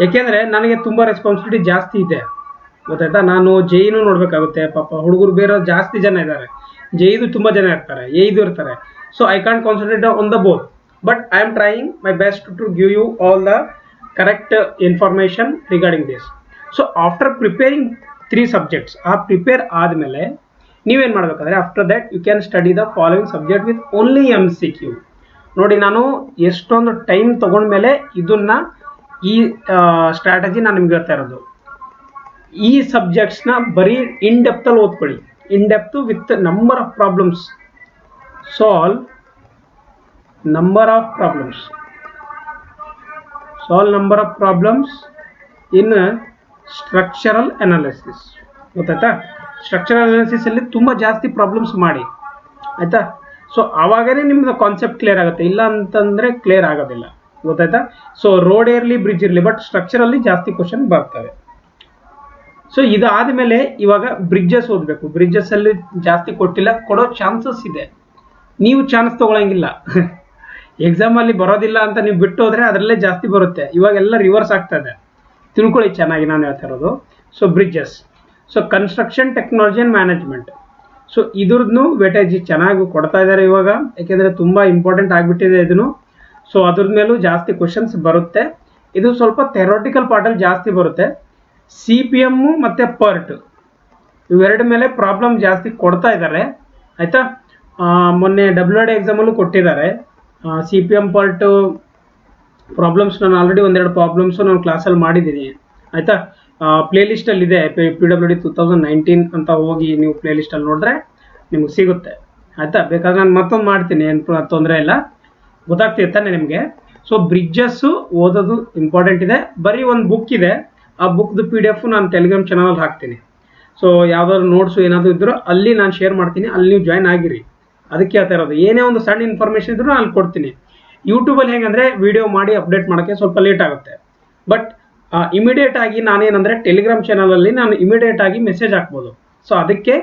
ಏಕೆಂದರೆ ನನಗೆ ತುಂಬ ರೆಸ್ಪಾನ್ಸಿಬಿಲಿಟಿ ಜಾಸ್ತಿ ಇದೆ, ಗೊತ್ತಾಯ್ತಾ. ನಾನು ಜೈನು ನೋಡಬೇಕಾಗುತ್ತೆ, ಪಾಪ ಹುಡುಗರು ಬೇರೆ ಜಾಸ್ತಿ ಜನ ಇದ್ದಾರೆ, ಜೈದು ತುಂಬ ಜನ ಇರ್ತಾರೆ, ಎದು ಇರ್ತಾರೆ. So I can't concentrate on the both, but I am trying my best to give you all the correct information regarding this. So after preparing 3 subjects, ಆ ಪ್ರಿಪೇರ್ ಆದಮೇಲೆ ನೀವೇನು ಮಾಡಬೇಕಾದ್ರೆ after that you can study the following subject with only MCQ. ನೋಡಿ, ನಾನು ಎಷ್ಟೊಂದು time ತೊಗೊಂಡ್ಮೇಲೆ ಇದನ್ನು ಈ strategy ನಾನು ನಿಮ್ಗೆ ಹೇಳ್ತಾ ಇರೋದು. ಈ ಸಬ್ಜೆಕ್ಟ್ಸ್ನ ಬರೀ ಇನ್ ಡೆಪ್ತಲ್ಲಿ ಓದ್ಕೊಳ್ಳಿ, in depth with number of problems, solve number of problems in structural analysis, ಗೊತ್ತಾಯ್ತಾ. ಸ್ಟ್ರಕ್ಚರಲ್ ಅನಾಲಿಸಿಸಲ್ಲಿ ತುಂಬ ಜಾಸ್ತಿ ಪ್ರಾಬ್ಲಮ್ಸ್ ಮಾಡಿ, ಆಯಿತಾ. ಸೊ ಆವಾಗಲೇ ನಿಮ್ಮದು ಕಾನ್ಸೆಪ್ಟ್ ಕ್ಲಿಯರ್ ಆಗುತ್ತೆ, ಇಲ್ಲ ಅಂತಂದರೆ ಕ್ಲಿಯರ್ ಆಗೋದಿಲ್ಲ, ಗೊತ್ತಾಯ್ತಾ. ಸೊ ರೋಡ್ ಇರಲಿ ಬ್ರಿಡ್ಜ್ ಇರಲಿ, ಬಟ್ ಸ್ಟ್ರಕ್ಚರಲ್ಲಿ ಜಾಸ್ತಿ ಕ್ವಶನ್ ಬರ್ತವೆ. ಸೊ ಇದಾದಮೇಲೆ ಇವಾಗ ಬ್ರಿಡ್ಜಸ್ ಓದಬೇಕು. ಬ್ರಿಡ್ಜಸ್ಸಲ್ಲಿ ಜಾಸ್ತಿ ಕೊಟ್ಟಿಲ್ಲ, ಕೊಡೋ ಚಾನ್ಸಸ್ ಇದೆ, ನೀವು ಚಾನ್ಸ್ ತೊಗೊಳಂಗಿಲ್ಲ. ಎಕ್ಸಾಮಲ್ಲಿ ಬರೋದಿಲ್ಲ ಅಂತ ನೀವು ಬಿಟ್ಟು ಹೋದರೆ ಅದರಲ್ಲೇ ಜಾಸ್ತಿ ಬರುತ್ತೆ. ಇವಾಗೆಲ್ಲ ರಿವರ್ಸ್ ಆಗ್ತಾ ಇದೆ, ತಿಳ್ಕೊಳ್ಳಿ ಚೆನ್ನಾಗಿ ನಾನು ಹೇಳ್ತಾ ಇರೋದು. So bridges, so construction technology and management, so ಇದ್ರದ್ದು ವೇಟೇಜ್ ಚೆನ್ನಾಗಿ ಕೊಡ್ತಾ ಇದ್ದಾರೆ ಇವಾಗ, ಯಾಕೆಂದರೆ ತುಂಬ ಇಂಪಾರ್ಟೆಂಟ್ ಆಗಿಬಿಟ್ಟಿದೆ ಇದನ್ನು. ಸೊ ಅದ್ರ ಮೇಲೂ ಜಾಸ್ತಿ ಕ್ವಶನ್ಸ್ ಬರುತ್ತೆ. ಇದು ಸ್ವಲ್ಪ ಥೆರೋಟಿಕಲ್ ಪಾರ್ಟಲ್ಲಿ ಜಾಸ್ತಿ ಬರುತ್ತೆ. CPM ಮತ್ತು PERT ಇವೆರಡು ಮೇಲೆ ಪ್ರಾಬ್ಲಮ್ ಜಾಸ್ತಿ ಕೊಡ್ತಾ ಇದ್ದಾರೆ, ಆಯಿತಾ. ಮೊನ್ನೆ WD ಎಕ್ಸಾಮಲ್ಲೂ ಕೊಟ್ಟಿದ್ದಾರೆ. CPM PERT ಪ್ರಾಬ್ಲಮ್ಸ್ ನಾನು ಆಲ್ರೆಡಿ ಒಂದೆರಡು ಪ್ರಾಬ್ಲಮ್ಸು ನಾನು ಕ್ಲಾಸಲ್ಲಿ ಮಾಡಿದ್ದೀನಿ, ಆಯಿತಾ. ಪ್ಲೇಲಿಸ್ಟಲ್ಲಿದೆ PWD 2019 ಅಂತ ಹೋಗಿ ನೀವು ಪ್ಲೇಲಿಸ್ಟಲ್ಲಿ ನೋಡಿದ್ರೆ ನಿಮಗೆ ಸಿಗುತ್ತೆ, ಆಯಿತಾ. ಬೇಕಾದ್ರೆ ನಾನು ಮತ್ತೊಂದು ಮಾಡ್ತೀನಿ, ಏನು ತೊಂದರೆ ಇಲ್ಲ, ಗೊತ್ತಾಗ್ತಿರ್ತಾನೆ ನಿಮಗೆ. ಸೊ ಬ್ರಿಡ್ಜಸ್ಸು ಓದೋದು ಇಂಪಾರ್ಟೆಂಟ್ ಇದೆ. ಬರೀ ಒಂದು ಬುಕ್ ಇದೆ, ಆ ಬುಕ್ದು PDF ನಾನು ಟೆಲಿಗ್ರಾಮ್ ಚಾನಲಲ್ಲಿ ಹಾಕ್ತೀನಿ. ಸೊ ಯಾವುದಾದ್ರು ನೋಟ್ಸು ಏನಾದರೂ ಇದ್ದರೂ ಅಲ್ಲಿ ನಾನು ಶೇರ್ ಮಾಡ್ತೀನಿ, ಅಲ್ಲಿ ನೀವು ಜಾಯ್ನ್ ಆಗಿರಿ. ಅದಕ್ಕೆ ಹೇಳ್ತಾ ಇರೋದು, ಏನೇ ಒಂದು ಸಣ್ಣ ಇನ್ಫಾರ್ಮೇಷನ್ ಇದ್ರೂ ಅಲ್ಲಿ ಕೊಡ್ತೀನಿ. ಯೂಟ್ಯೂಬಲ್ಲಿ ಹೇಗೆಂದರೆ ವಿಡಿಯೋ ಮಾಡಿ ಅಪ್ಡೇಟ್ ಮಾಡೋಕ್ಕೆ ಸ್ವಲ್ಪ ಲೇಟ್ ಆಗುತ್ತೆ, ಬಟ್ ಇಮಿಡಿಯೇಟ್ ಆಗಿ ನಾನೇನಂದರೆ ಟೆಲಿಗ್ರಾಮ್ ಚಾನಲಲ್ಲಿ ನಾನು ಇಮಿಡಿಯೇಟ್ ಆಗಿ ಮೆಸೇಜ್ ಹಾಕ್ಬೋದು. ಸೊ ಅದಕ್ಕೆ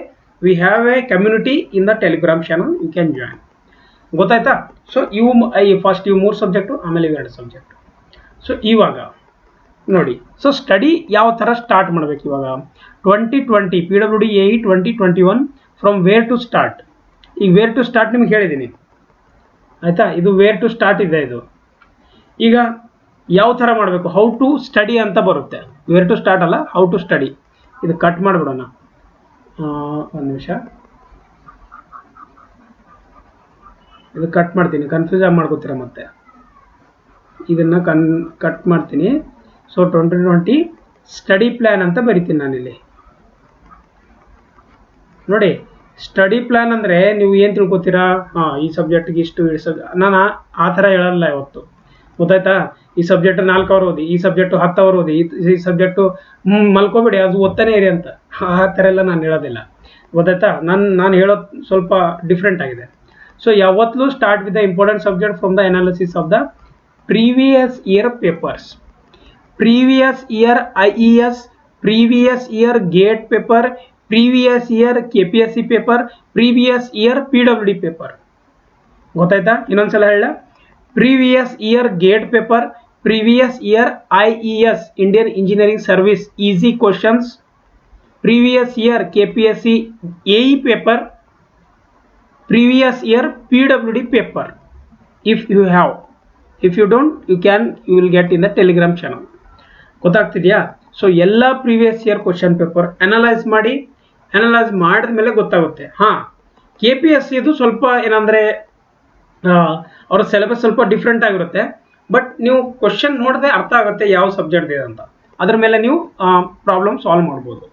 we have a community in the Telegram channel, you can join, ಗೊತ್ತಾಯ್ತಾ. ಸೊ ಫಸ್ಟ್ ಇವು 3 ಸಬ್ಜೆಕ್ಟು, ಆಮೇಲೆ 2 ಸಬ್ಜೆಕ್ಟು. ಸೊ ಇವಾಗ ನೋಡಿ, ಸೊ ಸ್ಟಡಿ ಯಾವ ಥರ ಸ್ಟಾರ್ಟ್ ಮಾಡಬೇಕು ಇವಾಗ. 2020 PWD AE 2021 from where to start. ಈಗ ವೇರ್ ಟು ಸ್ಟಾರ್ಟ್ ನಿಮ್ಗೆ ಹೇಳಿದ್ದೀನಿ, ಆಯಿತಾ. ಇದು ವೇರ್ ಟು ಸ್ಟಾರ್ಟ್ ಇದೆ. ಇದು ಈಗ ಯಾವ ಥರ ಮಾಡಬೇಕು, ಹೌ ಟು ಸ್ಟಡಿ ಅಂತ ಬರುತ್ತೆ. ವೇರ್ ಟು ಸ್ಟಾರ್ಟ್ ಅಲ್ಲ, ಹೌ ಟು ಸ್ಟಡಿ. ಇದು ಕಟ್ ಮಾಡಿಬಿಡೋಣ, ಒಂದು ನಿಮಿಷ, ಇದು ಕಟ್ ಮಾಡ್ತೀನಿ, ಕನ್ಫ್ಯೂಸ್ ಆಗಿ ಮಾಡ್ಕೋತೀರ ಮತ್ತೆ. ಇದನ್ನು ಕಟ್ ಮಾಡ್ತೀನಿ. ಸೊ 2020 ಸ್ಟಡಿ ಪ್ಲ್ಯಾನ್ ಅಂತ ಬರಿತೀನಿ ನಾನಿಲ್ಲಿ. ನೋಡಿ, ಸ್ಟಡಿ ಪ್ಲ್ಯಾನ್ ಅಂದರೆ ನೀವು ಏನು ತಿಳ್ಕೊತೀರಾ, ಈ ಸಬ್ಜೆಕ್ಟಿಗೆ ಇಷ್ಟು ನಾನು ಆ ಥರ ಹೇಳಲ್ಲ ಇವತ್ತು, ಗೊತ್ತಾಯ್ತಾ. ಈ ಸಬ್ಜೆಕ್ಟ್ 4 ಅವರ್ ಓದಿ, ಈ ಸಬ್ಜೆಕ್ಟು 10 ಅವರ್ ಓದಿ, ಈ ಸಬ್ಜೆಕ್ಟು ಮಲ್ಕೋಬೇಡಿ ಅದು ಓದ್ತಾನೆ ಇರಿ ಅಂತ, ಆ ಥರ ಎಲ್ಲ ನಾನು ಹೇಳೋದಿಲ್ಲ, ಗೊತ್ತಾಯ್ತಾ. ನಾನು ಹೇಳೋದು ಸ್ವಲ್ಪ ಡಿಫ್ರೆಂಟ್ ಆಗಿದೆ. ಸೊ ಯಾವತ್ತೂ start with the important subject from the analysis of the previous year papers. Previous year IES, previous year GATE paper, previous year KPSC paper, previous year PWD paper. ಗೊತ್ತಾಯ್ತಾ? ಇನ್ನೊಂದ್ಸಲ ಹೇಳ, previous year GATE paper, previous year IES Indian engineering service easy questions, previous year KPSC AE paper, previous year PWD paper. If you have, if you don't, you will get in the Telegram channel. ಗೊತ್ತಾಗ್ತಿದೆಯಾ? So ಎಲ್ಲ previous year question paper analyse ಮಾಡಿದ ಮೇಲೆ ಗೊತ್ತಾಗುತ್ತೆ. ಹಾಂ, KPSC ಇದು ಸ್ವಲ್ಪ ಏನಂದರೆ ಅವ್ರ syllabus ಸ್ವಲ್ಪ ಡಿಫ್ರೆಂಟ್ ಆಗಿರುತ್ತೆ, ಬಟ್ ನೀವು ಕ್ವಶನ್ ನೋಡದೆ ಅರ್ಥ ಆಗುತ್ತೆ ಯಾವ ಸಬ್ಜೆಕ್ಟ್ ಇದೆ ಅಂತ, ಅದ್ರ ಮೇಲೆ ನೀವು ಪ್ರಾಬ್ಲಮ್ ಸಾಲ್ವ್ ಮಾಡ್ಬೋದು.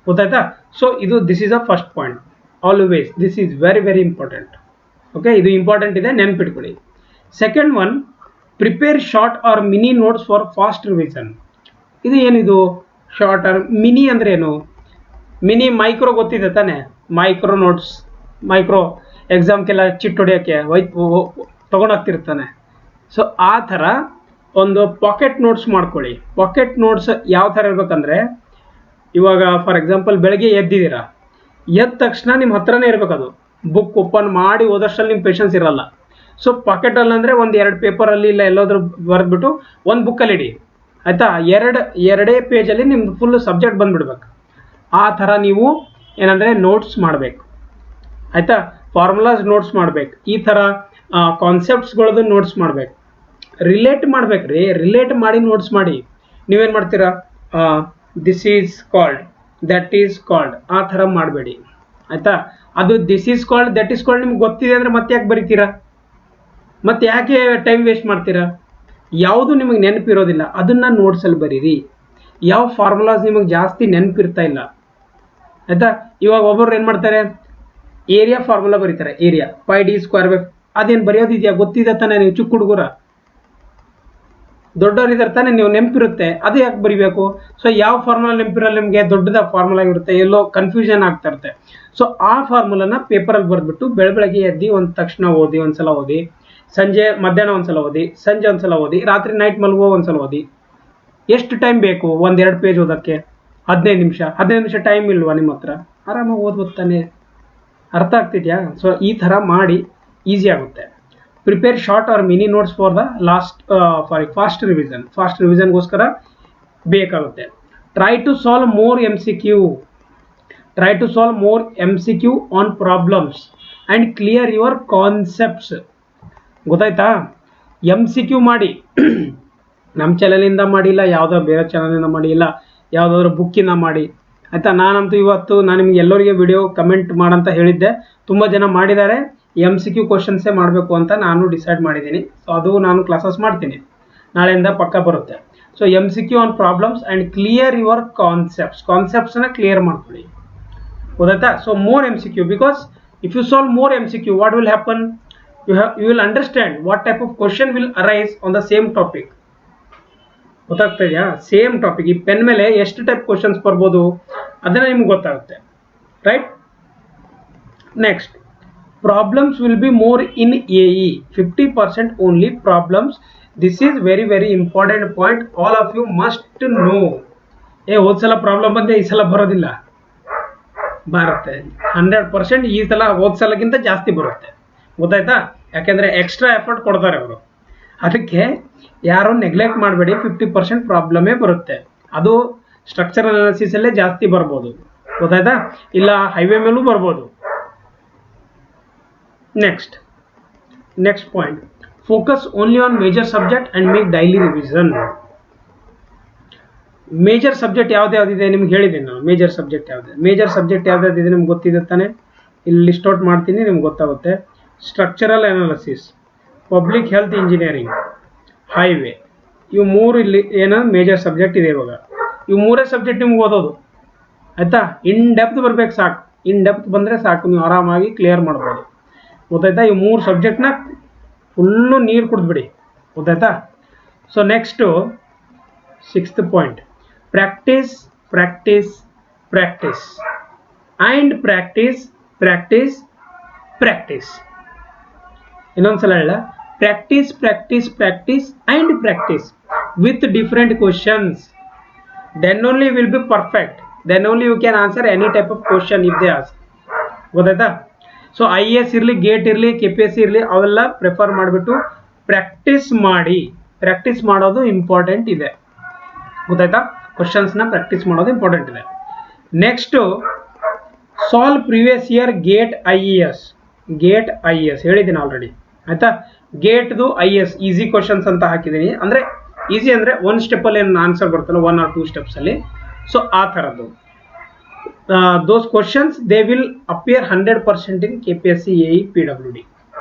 ಗೊತ್ತಾಯ್ತಾ? So this is a first point. Always this is very very important. Okay, ಇದು ಇಂಪಾರ್ಟೆಂಟ್ ಇದೆ, ನೆನ್ಪಿಟ್ಕೊಳ್ಳಿ. Second one, prepare short or mini notes for fast revision. ಇದು ಏನಿದು ಶಾರ್ಟ್ ಆರ್ ಮಿನಿ ಅಂದ್ರೆ ಏನು? ಮಿನಿ ಮೈಕ್ರೋ ಗೊತ್ತಿದೆ ತಾನೆ, ಮೈಕ್ರೋ ನೋಟ್ಸ್, ಮೈಕ್ರೋ ಎಕ್ಸಾಮ್ಗೆಲ್ಲ ಚಿಟ್ ಹೊಡೆಯೋಕ್ಕೆ ತೊಗೊಂಡೋಗ್ತಿರ್ತಾನೆ. ಸೊ ಆ ಥರ ಒಂದು ಪಾಕೆಟ್ ನೋಟ್ಸ್ ಮಾಡ್ಕೊಳ್ಳಿ. ಪಾಕೆಟ್ ನೋಟ್ಸ್ ಯಾವ ಥರ ಇರ್ಬೇಕಂದ್ರೆ, ಇವಾಗ ಫಾರ್ ಎಕ್ಸಾಂಪಲ್ ಬೆಳಗ್ಗೆ ಎದ್ದಿದ್ದೀರಾ, ಎದ್ದ ತಕ್ಷಣ ನಿಮ್ಮ ಹತ್ರನೇ ಇರಬೇಕು ಅದು. ಬುಕ್ ಓಪನ್ ಮಾಡಿ ಓದೋಷ್ಟರಲ್ಲಿ ನಿಮ್ಮ ಪೇಷನ್ಸ್ ಇರಲ್ಲ. ಸೊ ಪಾಕೆಟಲ್ಲಿ ಅಂದರೆ ಒಂದು 2 ಪೇಪರಲ್ಲಿ ಇಲ್ಲ ಎಲ್ಲಾದ್ರೂ ಬರೆದ್ಬಿಟ್ಟು ಒಂದು ಬುಕ್ಕಲ್ಲಿ ಇಡಿ, ಆಯಿತಾ? ಎರಡೇ ಪೇಜಲ್ಲಿ ನಿಮ್ದು ಫುಲ್ ಸಬ್ಜೆಕ್ಟ್ ಬಂದುಬಿಡ್ಬೇಕು. ಆ ಥರ ನೀವು ಏನಂದರೆ ನೋಟ್ಸ್ ಮಾಡಬೇಕು, ಆಯಿತಾ? ಫಾರ್ಮುಲಾಸ್ ನೋಟ್ಸ್ ಮಾಡಬೇಕು, ಈ ಥರ ಕಾನ್ಸೆಪ್ಟ್ಸ್ಗಳದ್ದು ನೋಟ್ಸ್ ಮಾಡಬೇಕು, ರಿಲೇಟ್ ಮಾಡ್ಬೇಕ್ರಿ. ರಿಲೇಟ್ ಮಾಡಿ ನೋಟ್ಸ್ ಮಾಡಿ. ನೀವೇನು ಮಾಡ್ತೀರಾ, this is called, that is called, ಆ ಥರ ಮಾಡಬೇಡಿ, ಆಯಿತಾ? ಅದು this is called, that is called ನಿಮ್ಗೆ ಗೊತ್ತಿದೆ ಅಂದರೆ ಮತ್ತೆ ಯಾಕೆ ಬರೀತೀರಾ? ಮತ್ತೆ ಯಾಕೆ ಟೈಮ್ ವೇಸ್ಟ್ ಮಾಡ್ತೀರಾ? ಯಾವುದು ನಿಮಗೆ ನೆನಪಿರೋದಿಲ್ಲ ಅದನ್ನು ನೋಟ್ಸಲ್ಲಿ ಬರೀರಿ. ಯಾವ ಫಾರ್ಮುಲಾಸ್ ನಿಮಗೆ ಜಾಸ್ತಿ ನೆನಪಿರ್ತಾ ಇಲ್ಲ, ಆಯಿತಾ? ಇವಾಗ ಒಬ್ಬರು ಏನು ಮಾಡ್ತಾರೆ, ಏರಿಯಾ ಫಾರ್ಮುಲಾ ಬರೀತಾರೆ, ಏರಿಯಾ πd², ಅದೇನು ಬರೆಯೋದಿದೆಯಾ? ಗೊತ್ತಿದೆ ತಾನೆ, ನೀವು ಚಿಕ್ಕ ಹುಡುಗರ, ದೊಡ್ಡವರಿದ್ದಾರೆ ತಾನೆ, ನೀವು ನೆನಪಿರುತ್ತೆ, ಅದು ಯಾಕೆ ಬರಿಬೇಕು? ಸೊ ಯಾವ ಫಾರ್ಮುಲಾ ನೆನಪಿರಲ್ಲ ನಿಮಗೆ, ದೊಡ್ಡದ ಫಾರ್ಮುಲಾ ಇರುತ್ತೆ, ಎಲ್ಲೋ ಕನ್ಫ್ಯೂಷನ್ ಆಗ್ತಾ ಇರುತ್ತೆ. ಸೊ ಆ ಫಾರ್ಮುಲಾನ ಪೇಪರಲ್ಲಿ ಬರೆದ್ಬಿಟ್ಟು ಬೆಳಗ್ಗೆ ಎದ್ದು ಒಂದು ತಕ್ಷಣ ಓದಿ, ಒಂದ್ಸಲ ಓದಿ, ಸಂಜೆ ಮಧ್ಯಾಹ್ನ ಒಂದ್ಸಲ ಓದಿ, ಸಂಜೆ ಒಂದ್ಸಲ ಓದಿ, ರಾತ್ರಿ ನೈಟ್ ಮಲಗುವ ಒಂದ್ಸಲ ಓದಿ. ಎಷ್ಟು ಟೈಮ್ ಬೇಕು 1-2 ಪೇಜ್ ಓದೋಕ್ಕೆ? 15 ನಿಮಿಷ ಟೈಮ್ ಇಲ್ವಾ ನಿಮ್ಮ ಹತ್ರ? ಆರಾಮಾಗಿ ಓದ್ಬೋದು ತಾನೆ. ಅರ್ಥ ಆಗ್ತಿದೆಯಾ? ಸೊ ಈ ಥರ ಮಾಡಿ, ಈಸಿ ಆಗುತ್ತೆ. Prepare short or mini notes for the fast ರಿವಿಷನ್ಗೋಸ್ಕರ ಬೇಕಾಗುತ್ತೆ. Try to solve more MCQ on problems and clear your concepts. ಗೊತ್ತಾಯ್ತಾ? MCQ ಮಾಡಿ. ನಮ್ಮ ಚಾನಲಿಂದ ಮಾಡಿಲ್ಲ, ಯಾವುದೋ ಬೇರೆ ಚಾನಲಿಂದ ಮಾಡಿಲ್ಲ, ಯಾವುದಾದ್ರೂ ಬುಕ್ಕಿಂದ ಮಾಡಿ, ಆಯಿತಾ? ನಾನಂತೂ ಇವತ್ತು ನಿಮಗೆ ಎಲ್ಲರಿಗೆ ವಿಡಿಯೋ ಕಮೆಂಟ್ ಮಾಡಂತ ಹೇಳಿದ್ದೆ, ತುಂಬ ಜನ ಮಾಡಿದ್ದಾರೆ. MCQ ಕ್ವಶನ್ಸೇ ಮಾಡಬೇಕು ಅಂತ ನಾನು ಡಿಸೈಡ್ ಮಾಡಿದ್ದೀನಿ. ಸೊ ಅದು ನಾನು ಕ್ಲಾಸಸ್ ಮಾಡ್ತೀನಿ, ನಾಳೆಯಿಂದ ಪಕ್ಕ ಬರುತ್ತೆ. So MCQ on problems and clear your ಕಾನ್ಸೆಪ್ಟ್ಸ್ನ ಕ್ಲಿಯರ್ ಮಾಡ್ಕೊಳ್ಳಿ. ಗೊತ್ತಾಯ್ತಾ? So more MCQ, because if you solve more MCQ, what will happen? You will understand what type of question will arise on the same topic. ಗೊತ್ತಾಗ್ತಾ ಇದೆಯಾ? Same topic, ಈ pen ಮೇಲೆ ಎಷ್ಟು type questions ಬರ್ಬೋದು ಅದನ್ನ ನಿಮ್ಗೆ ಗೊತ್ತಾಗುತ್ತೆ, right? Next, problems will be more in AE, 50% only problems. This is very very important point, all of you must know. ಹೋದ್ಸಲ ಪ್ರಾಬ್ಲಮ್ ಬಂದೆ, ಈ ಸಲ ಬರೋದಿಲ್ಲ, ಬರುತ್ತೆ 100%. ಈ ಸಲ ಹೋದ್ಸಲಕ್ಕಿಂತ ಜಾಸ್ತಿ ಬರುತ್ತೆ. ಗೊತ್ತಾಯ್ತಾ? ಯಾಕೆಂದರೆ ಎಕ್ಸ್ಟ್ರಾ ಎಫರ್ಟ್ ಕೊಡ್ತಾರೆ ಅವರು, ಅದಕ್ಕೆ ಯಾರು ನೆಗ್ಲೆಕ್ಟ್ ಮಾಡಬೇಡಿ. 50% ಪ್ರಾಬ್ಲಮೇ ಬರುತ್ತೆ, ಅದು ಸ್ಟ್ರಕ್ಚರಲ್ ಅನಾಲಿಸಿಸಲ್ಲೇ ಜಾಸ್ತಿ ಬರ್ಬೋದು. ಗೊತ್ತಾಯ್ತಾ? ಇಲ್ಲ ಹೈವೇ ಮೇಲೂ ಬರ್ಬೋದು. Next point, focus only on major subject and make daily revision. Major subject ಯಾವ್ದ್ಯಾವ್ದಿದೆ ನಿಮ್ಗೆ ಹೇಳಿದ್ದೀನಿ ನಾನು. ಮೇಜರ್ ಸಬ್ಜೆಕ್ಟ್ ಯಾವ್ದಾವ್ದಿದೆ ನಿಮ್ಗೆ ಗೊತ್ತಿದೆ ತಾನೆ? ಇಲ್ಲಿ ಲಿಸ್ಟ್ ಔಟ್ ಮಾಡ್ತೀನಿ, ನಿಮ್ಗೆ ಗೊತ್ತಾಗುತ್ತೆ. Structural analysis, public health engineering, highway, ಇವು 3 ಇಲ್ಲಿ ಏನೋ ಮೇಜರ್ ಸಬ್ಜೆಕ್ಟ್ ಇದೆ. ಇವಾಗ ಇವು 3 ಸಬ್ಜೆಕ್ಟ್ ನಿಮ್ಗೆ ಓದೋದು, ಆಯಿತಾ? ಇನ್ ಡೆಪ್ತ್ ಬರಬೇಕು, ಸಾಕು. ಇನ್ ಡೆಪ್ತ್ ಬಂದರೆ ಸಾಕು, ನೀವು ಆರಾಮಾಗಿ ಕ್ಲಿಯರ್ ಮಾಡ್ಬೋದು. ಗೊತ್ತಾಯ್ತಾ? ಈ 3 ಸಬ್ಜೆಕ್ಟ್ನ ಫುಲ್ಲು ನೀರು ಕುಡಿದ್ಬಿಡಿ. ಗೊತ್ತಾಯ್ತಾ? So next 6th point, practice and practice. ಇನ್ನೊಂದ್ಸಲ ಹೇಳ, practice and practice with different questions, then only will be perfect. Then only you can answer any type of question if they ask. ಗೊತ್ತಾಯ್ತಾ? So IAS ಇರಲಿ, GATE ಇರಲಿ, KPSC ಇರಲಿ, ಅವೆಲ್ಲ prefer ಮಾಡಿಬಿಟ್ಟು practice ಮಾಡಿ. Practice ಮಾಡೋದು ಇಂಪಾರ್ಟೆಂಟ್ ಇದೆ. ಗೊತ್ತಾಯ್ತಾ? ಕ್ವಶನ್ಸ್ನ ಪ್ರಾಕ್ಟೀಸ್ ಮಾಡೋದು ಇಂಪಾರ್ಟೆಂಟ್ ಇದೆ. Next solve previous year gate IAS. Gate IAS ಹೇಳಿದ್ದೀನಿ ಆಲ್ರೆಡಿ. ಆಯ್ತಾ? ಗೇಟ್ದು IAS ಈಸಿ ಕ್ವಶನ್ಸ್ ಅಂತ ಹಾಕಿದ್ದೀನಿ. ಅಂದರೆ ಈಸಿ ಅಂದರೆ ಒನ್ ಸ್ಟೆಪ್ಪಲ್ಲಿ ಏನು ಆನ್ಸರ್ ಬರ್ತಲ್ಲ, 1 or 2 ಸ್ಟೆಪ್ಸಲ್ಲಿ. ಸೊ ಆ ಥರದ್ದು ದೋಸ್ questions they will appear 100% in KPSC AE PWD.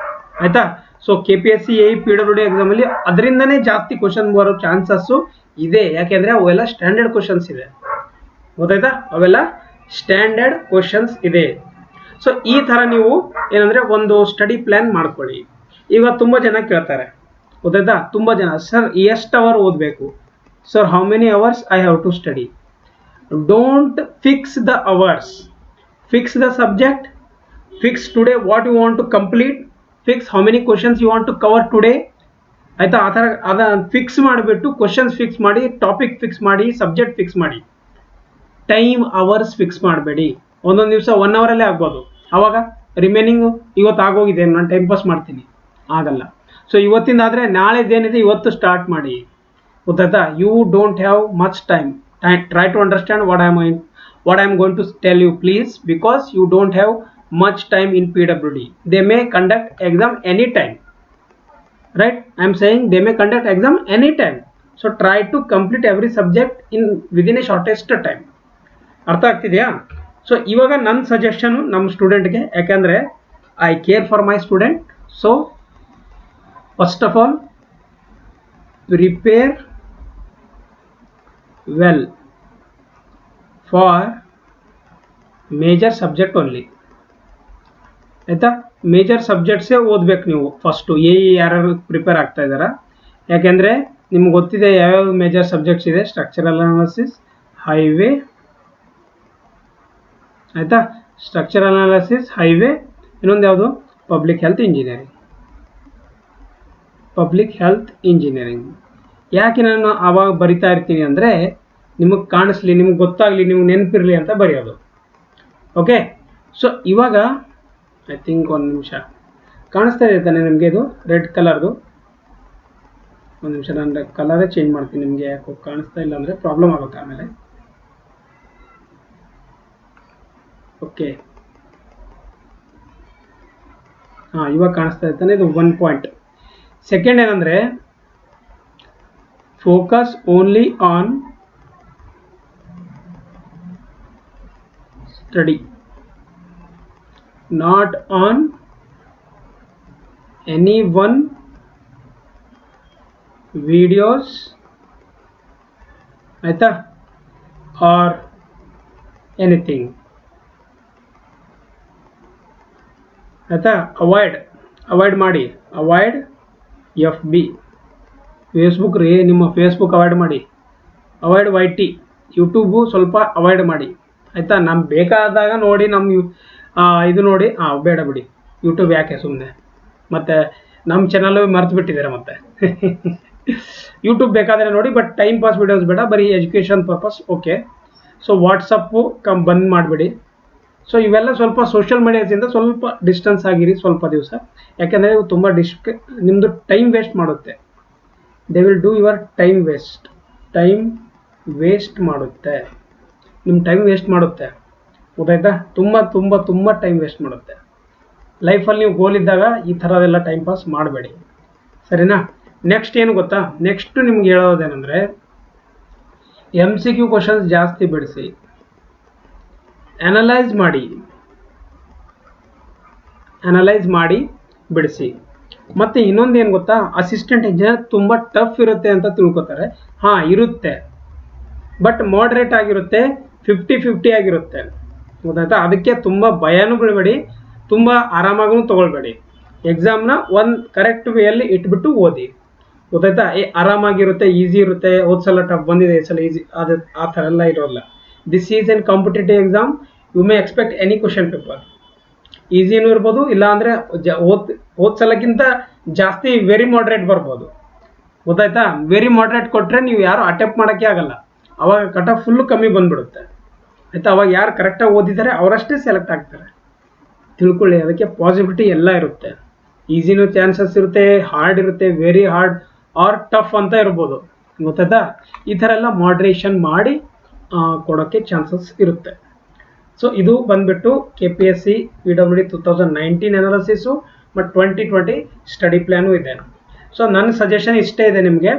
ಆಯ್ತಾ? ಸೊ KPSC AE PWD ಎಕ್ಸಾಮಲ್ಲಿ ಅದರಿಂದನೇ ಜಾಸ್ತಿ ಕ್ವಶನ್ ಬರೋ ಚಾನ್ಸಸ್ಸು ಇದೆ. ಯಾಕೆಂದರೆ ಅವೆಲ್ಲ ಸ್ಟ್ಯಾಂಡರ್ಡ್ ಕ್ವಶನ್ಸ್ ಇದೆ. ಗೊತ್ತಾಯ್ತಾ? ಅವೆಲ್ಲ ಸ್ಟ್ಯಾಂಡರ್ಡ್ ಕ್ವಶನ್ಸ್ ಇದೆ. ಸೊ ಈ ಥರ ನೀವು ಏನಂದರೆ ಒಂದು ಸ್ಟಡಿ ಪ್ಲ್ಯಾನ್ ಮಾಡ್ಕೊಳ್ಳಿ. ಈಗ ತುಂಬ ಜನ ಕೇಳ್ತಾರೆ, ಗೊತ್ತಾಯ್ತಾ? ತುಂಬ ಜನ, ಸರ್ ಎಷ್ಟು ಅವರ್ ಓದಬೇಕು sir, how many hours I have to study. Don't fix the hours, fix the subject, fix today what you want to complete, fix how many questions you want to cover today. ಆಯಿತಾ? ಆ ಥರ ಅದನ್ನು fix ಮಾಡಿಬಿಟ್ಟು questions fix ಮಾಡಿ, topic fix ಮಾಡಿ, subject fix ಮಾಡಿ. Time hours fix ಮಾಡಬೇಡಿ. ಒಂದೊಂದು ದಿವಸ 1 ಅವರಲ್ಲೇ ಆಗ್ಬೋದು. ಆವಾಗ ರಿಮೈನಿಂಗು ಇವತ್ತು ಆಗೋಗಿದೆ, ನಾನು ಟೈಮ್ ಪಾಸ್ ಮಾಡ್ತೀನಿ, ಆಗಲ್ಲ. ಸೊ ಇವತ್ತಿಂದ ಆದರೆ ನಾಳೆದೇನಿದೆ ಇವತ್ತು ಸ್ಟಾರ್ಟ್ ಮಾಡಿ. ಗೊತ್ತಾಯ್ತಾ? You don't have much time. Try to understand what I am going to tell you please, because you don't have much time in PWD. They may conduct exam anytime, right? I am saying they may conduct exam anytime. So try to complete every subject in within a shortest time. ಅರ್ಥ ಆಗ್ತಿದೆಯಾ? So ಇವಾಗ ನನ್ನ suggestion ನಮ್ಮ ಸ್ಟೂಡೆಂಟ್ಗೆ, ಯಾಕೆಂದರೆ I care for my student. So first of all prepare well for major subject only. ಆಯಿತಾ? Major ಸಬ್ಜೆಕ್ಟ್ಸೇ ಓದಬೇಕು ನೀವು first. ಯಾರ್ಯಾರು prepare ಆಗ್ತಾ ಇದ್ದಾರಾ? ಯಾಕೆಂದರೆ ನಿಮ್ಗೆ ಗೊತ್ತಿದೆ ಯಾವ್ಯಾವ ಮೇಜರ್ ಸಬ್ಜೆಕ್ಟ್ಸ್ ಇದೆ. ಸ್ಟ್ರಕ್ಚರಲ್ ಅನಾಲಿಸಿಸ್, ಹೈವೇ, ಆಯಿತಾ? ಸ್ಟ್ರಕ್ಚರಲ್ ಅನಾಲಿಸಿಸ್, ಹೈವೇ, ಇನ್ನೊಂದು ಯಾವುದು? Public health engineering. Public health engineering ಯಾಕೆ ನಾನು ಆವಾಗ ಬರಿತಾ ಇರ್ತೀನಿ ಅಂದರೆ ನಿಮಗೆ ಕಾಣಿಸ್ಲಿ, ನಿಮ್ಗೆ ಗೊತ್ತಾಗಲಿ, ನೀವು ನೆನಪಿರಲಿ ಅಂತ ಬರೆಯೋದು. ಓಕೆ? ಸೊ ಇವಾಗ ಐ ಥಿಂಕ್ ಒಂದು ನಿಮಿಷ ಕಾಣಿಸ್ತಾ ಇದೆ ತಾನೆ ನಿಮಗೆ? ಇದು ರೆಡ್ ಕಲರ್ದು. ಒಂದು ನಿಮಿಷ, ನಾನು ಕಲರೇ ಚೇಂಜ್ ಮಾಡ್ತೀನಿ. ನಿಮಗೆ ಯಾಕೋ ಕಾಣಿಸ್ತಾ ಇಲ್ಲ ಅಂದರೆ ಪ್ರಾಬ್ಲಮ್ ಆಗುತ್ತೆ ಆಮೇಲೆ. ಓಕೆ, ಹಾಂ, ಇವಾಗ ಕಾಣಿಸ್ತಾ ಇರ್ತಾನೆ. ಇದು 1 ಪಾಯಿಂಟ್. ಸೆಕೆಂಡ್ ಏನಂದರೆ focus only on study, not on any one videos, ಆಯ್ತಾ, or anything. ಆಯ್ತಾ? ಅವಾಯ್ಡ್ ಮಾಡಿ. ಅವಾಯ್ಡ್ FB, ಫೇಸ್ಬುಕ್ ರೀ, ನಿಮ್ಮ ಫೇಸ್ಬುಕ್ ಅವಾಯ್ಡ್ ಮಾಡಿ. ಅವಾಯ್ಡ್ YT, ಯೂಟ್ಯೂಬು ಸ್ವಲ್ಪ ಅವಾಯ್ಡ್ ಮಾಡಿ. ಆಯಿತಾ? ನಮ್ಗೆ ಬೇಕಾದಾಗ ನೋಡಿ, ನಮ್ಮ ಇದು ನೋಡಿ. ಬೇಡ ಬಿಡಿ, ಯೂಟ್ಯೂಬ್ ಯಾಕೆ ಸುಮ್ಮನೆ, ಮತ್ತು ನಮ್ಮ ಚಾನಲ್ ಮರ್ತು ಬಿಟ್ಟಿದ್ದಾರೆ ಮತ್ತೆ. ಯೂಟ್ಯೂಬ್ ಬೇಕಾದರೆ ನೋಡಿ, ಬಟ್ ಟೈಮ್ ಪಾಸ್ ವಿಡಿಯೋಸ್ ಬೇಡ, ಬರೀ education purpose. Okay? So WhatsApp ಬಂದ್ ಮಾಡಿಬಿಡಿ. ಸೊ ಇವೆಲ್ಲ ಸ್ವಲ್ಪ ಸೋಷಿಯಲ್ ಮೀಡಿಯಾದಿಂದ ಸ್ವಲ್ಪ ಡಿಸ್ಟೆನ್ಸ್ ಆಗಿರಿ ಸ್ವಲ್ಪ ದಿವಸ. ಯಾಕೆಂದರೆ ಇವು ತುಂಬ ನಿಮ್ಮದು ಟೈಮ್ ವೇಸ್ಟ್ ಮಾಡುತ್ತೆ. They will do your time waste ಮಾಡುತ್ತೆ. ನಿಮ್ಮ ಟೈಮ್ ವೇಸ್ಟ್ ಮಾಡುತ್ತೆ. ಗೊತ್ತಾಯ್ತಾ? ತುಂಬ ಟೈಮ್ ವೇಸ್ಟ್ ಮಾಡುತ್ತೆ. ಲೈಫಲ್ಲಿ ನೀವು ಗೋಲ್ ಇದ್ದಾಗ ಈ ಥರದೆಲ್ಲ ಟೈಮ್ ಪಾಸ್ ಮಾಡಬೇಡಿ, ಸರಿನಾ? ನೆಕ್ಸ್ಟ್ ಏನು ಗೊತ್ತಾ? ನೆಕ್ಸ್ಟ್ ನಿಮ್ಗೆ ಹೇಳೋದೇನೆಂದರೆ MCQ ಕ್ವಶನ್ಸ್ ಜಾಸ್ತಿ ಬಿಡಿಸಿ, ಅನಲೈಸ್ ಮಾಡಿ ಬಿಡಿಸಿ. ಮತ್ತು ಇನ್ನೊಂದು ಏನು ಗೊತ್ತಾ? ಅಸಿಸ್ಟೆಂಟ್ ಇಂಜಿನಿಯರ್ ತುಂಬ ಟಫ್ ಇರುತ್ತೆ ಅಂತ ತಿಳ್ಕೊತಾರೆ. ಹಾಂ, ಇರುತ್ತೆ, ಬಟ್ ಮಾಡ್ರೇಟ್ ಆಗಿರುತ್ತೆ, 50-50 ಆಗಿರುತ್ತೆ. ಗೊತ್ತಾಯ್ತಾ? ಅದಕ್ಕೆ ತುಂಬ ಭಯನೂ ಬೀಳಬೇಡಿ, ತುಂಬ ಆರಾಮಾಗೂ ತೊಗೊಳ್ಬೇಡಿ. ಎಕ್ಸಾಮ್ನ ಒಂದು ಕರೆಕ್ಟ್ ವೇಯಲ್ಲಿ ಇಟ್ಬಿಟ್ಟು ಓದಿ. ಗೊತ್ತಾಯ್ತಾ? ಆರಾಮಾಗಿರುತ್ತೆ, ಈಸಿ ಇರುತ್ತೆ. ಹೋದ ಸಲ ಟಫ್ ಬಂದಿದೆ, ಈ ಸಲ ಈಸಿ, ಅದು ಆ ಥರ ಎಲ್ಲ ಇರೋಲ್ಲ. This is an competitive exam. You may expect any question paper. ಈಸಿನೂ ಇರ್ಬೋದು, ಇಲ್ಲಾಂದರೆ ಹೋದ ಸಲಕ್ಕಿಂತ ಜಾಸ್ತಿ ವೆರಿ ಮಾಡ್ರೇಟ್ ಬರ್ಬೋದು. ಗೊತ್ತಾಯ್ತಾ? ವೆರಿ ಮಾಡ್ರೇಟ್ ಕೊಟ್ಟರೆ ನೀವು ಯಾರು ಅಟೆಂಪ್ಟ್ ಮಾಡೋಕ್ಕೆ ಆಗಲ್ಲ. ಅವಾಗ ಕಟ್ ಆಫ್ ಫುಲ್ಲು ಕಮ್ಮಿ ಬಂದುಬಿಡುತ್ತೆ. ಆಯಿತಾ. ಅವಾಗ ಯಾರು ಕರೆಕ್ಟಾಗಿ ಓದಿದ್ದಾರೆ ಅವರಷ್ಟೇ ಸೆಲೆಕ್ಟ್ ಆಗ್ತಾರೆ, ತಿಳ್ಕೊಳ್ಳಿ. ಅದಕ್ಕೆ ಪಾಸಿಬಿಲಿಟಿ ಎಲ್ಲ ಇರುತ್ತೆ. ಈಸಿನೂ ಚಾನ್ಸಸ್ ಇರುತ್ತೆ, ಹಾರ್ಡ್ ಇರುತ್ತೆ, ವೆರಿ ಹಾರ್ಡ್ ಆರ್ ಟಫ್ ಅಂತ ಇರ್ಬೋದು, ಗೊತ್ತಾಯ್ತಾ. ಈ ಥರ ಎಲ್ಲ ಮಾಡ್ರೇಷನ್ ಮಾಡಿ ಕೊಡೋಕ್ಕೆ ಚಾನ್ಸಸ್ ಇರುತ್ತೆ. ಸೊ ಇದು ಬಂದುಬಿಟ್ಟು KPSC PWD 2019 ಅನಾಲಿಸಿಸು ಮತ್ತು 2020 ಸ್ಟಡಿ ಪ್ಲ್ಯಾನು ಇದೆ. ಸೊ ನನ್ನ ಸಜೆಷನ್ ಇಷ್ಟೇ ಇದೆ ನಿಮಗೆ.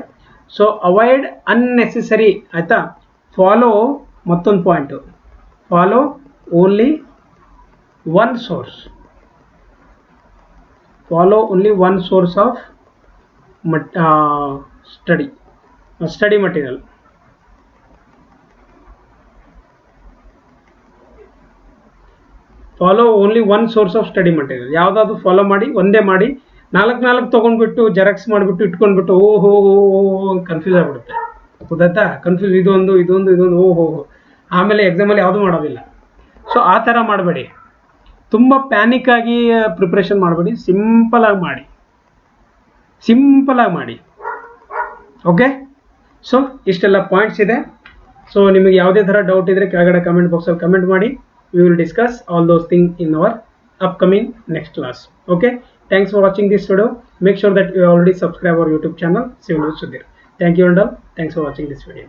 ಸೊ ಅವಾಯ್ಡ್ ಅನ್ನೆಸೆಸರಿ, ಆಯಿತಾ. ಫಾಲೋ, ಮತ್ತೊಂದು point, follow only one source, follow only one source of study material. Follow only one source of study material. ಯಾವುದಾದ್ರು ಫಾಲೋ ಮಾಡಿ, ಒಂದೇ ಮಾಡಿ, ನಾಲ್ಕು ತೊಗೊಂಡ್ಬಿಟ್ಟು ಜೆರಾಕ್ಸ್ ಮಾಡಿಬಿಟ್ಟು ಇಟ್ಕೊಂಡ್ಬಿಟ್ಟು ಓಹೋ ಕನ್ಫ್ಯೂಸ್ ಆಗಿಬಿಡುತ್ತೆ, ಗೊತ್ತಾಯ್ತಾ. ಕನ್ಫ್ಯೂಸ್, ಇದೊಂದು ಓಹೋ, ಆಮೇಲೆ ಎಕ್ಸಾಮಲ್ಲಿ ಯಾವುದೂ ಮಾಡೋದಿಲ್ಲ. ಸೊ ಆ ಥರ ಮಾಡಬೇಡಿ, ತುಂಬ ಪ್ಯಾನಿಕ್ ಆಗಿ ಪ್ರಿಪ್ರೇಷನ್ ಮಾಡಬೇಡಿ, ಸಿಂಪಲಾಗಿ ಮಾಡಿ. ಓಕೆ. ಸೊ ಇಷ್ಟೆಲ್ಲ ಪಾಯಿಂಟ್ಸ್ ಇದೆ. ಸೊ ನಿಮಗೆ ಯಾವುದೇ ಥರ ಡೌಟ್ ಇದ್ದರೆ ಕೆಳಗಡೆ ಕಮೆಂಟ್ ಬಾಕ್ಸಲ್ಲಿ ಕಮೆಂಟ್ ಮಾಡಿ. We will discuss all those things in our upcoming next class. Okay. Thanks for watching this video. Make sure that you already subscribe our YouTube channel, Civil with Sudhir. Thank you and all. Thanks for watching this video.